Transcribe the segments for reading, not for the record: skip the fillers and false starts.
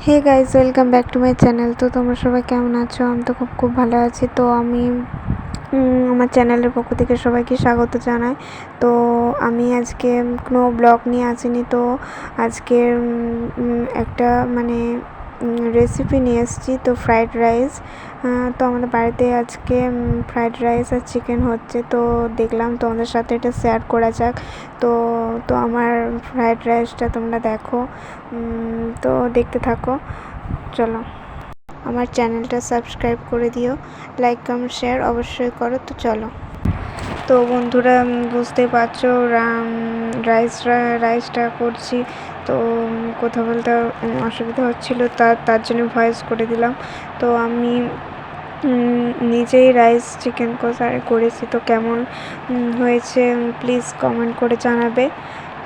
Hey guys, welcome back to my channel. তো তোমরা সবাই কেমন আছো? আমি তো খুব ভালো আছি। তো আমি আমার চ্যানেলের পক্ষ থেকে সবাইকে স্বাগত জানাই। তো আমি আজকে কোনো ব্লগ নিয়ে আসিনি। তো আজকে একটা রেসিপি নিয়ে এসেছি। তো ফ্রাইড রাইস। তো আমাদের বাড়িতে আজকে ফ্রাইড রাইস আর চিকেন হচ্ছে। তো দেখলাম তোমাদের সাথে এটা শেয়ার করা যাক। তো তো আমার ফ্রাইড রাইসটা তোমরা দেখো, তো দেখতে থাকো। চলো, আমার চ্যানেলটা সাবস্ক্রাইব করে দিও, লাইক কমেন্ট শেয়ার অবশ্যই করো। তো চলো। তো বন্ধুরা, বুঝতেই পারছো রাইসটা করছি। তো কথা বলতে অসুবিধা হচ্ছিলো, তার জন্য ভয়েস করে দিলাম। তো আমি নিজেই রাইস চিকেন কষা করেছি। তো কেমন হয়েছে প্লিজ কমেন্ট করে জানাবে।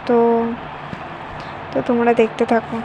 তো তোমরা দেখতে থাকো।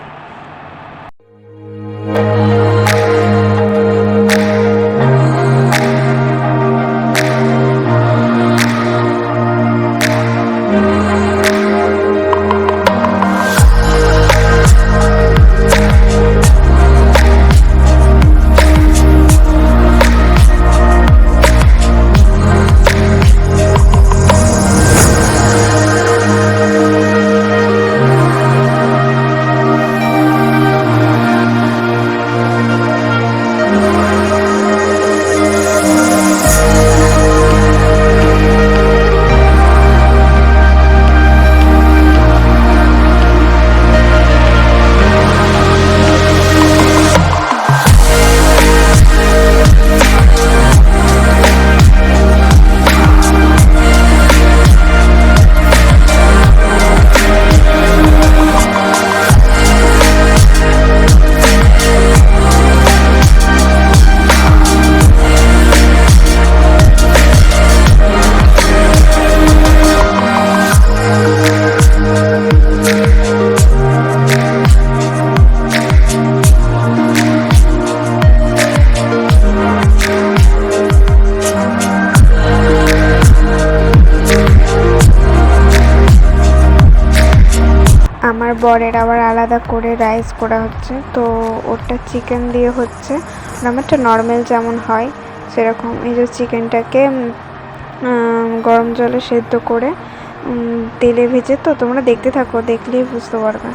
আমার বরের আবার আলাদা করে রাইস করা হচ্ছে। তো ওটা চিকেন দিয়ে হচ্ছে, আমারটা নর্মাল যেমন হয় সেরকম। এই যে চিকেনটাকে গরম জলে সেদ্ধ করে তেলে ভেজে। তো তোমরা দেখতে থাকো, দেখলেই বুঝতে পারবে।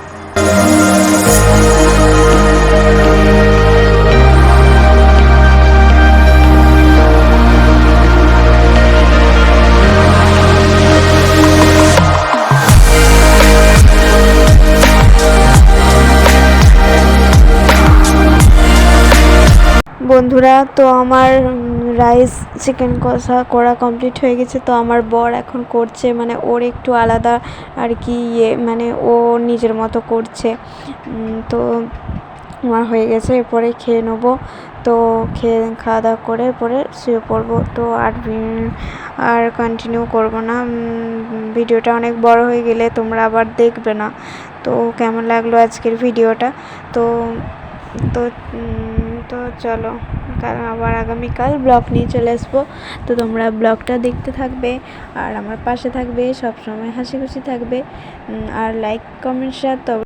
বন্ধুরা, তো আমার রাইস চিকেন কষা করা কমপ্লিট হয়ে গেছে। তো আমার বর এখন করছে, ওর একটু আলাদা আর কি ও নিজের মতো করছে। তো আমার হয়ে গেছে, এরপরে খেয়ে নেবো। তো খাওয়া দাওয়া করে পরে শুয়ে পড়বো। তো আর কন্টিনিউ করবো না। ভিডিওটা অনেক বড় হয়ে গেলে তোমরা আবার দেখবে না। তো কেমন লাগলো আজকের ভিডিওটা? তো তো তো চলো, কারণ আবার আগামীকাল ব্লগ নিয়ে চলে আসবো। তো তোমরা ব্লগটা দেখতে থাকবে আর আমার পাশে থাকবে, সবসময় হাসি খুশি থাকবে। আর লাইক কমেন্ট শেয়ার তো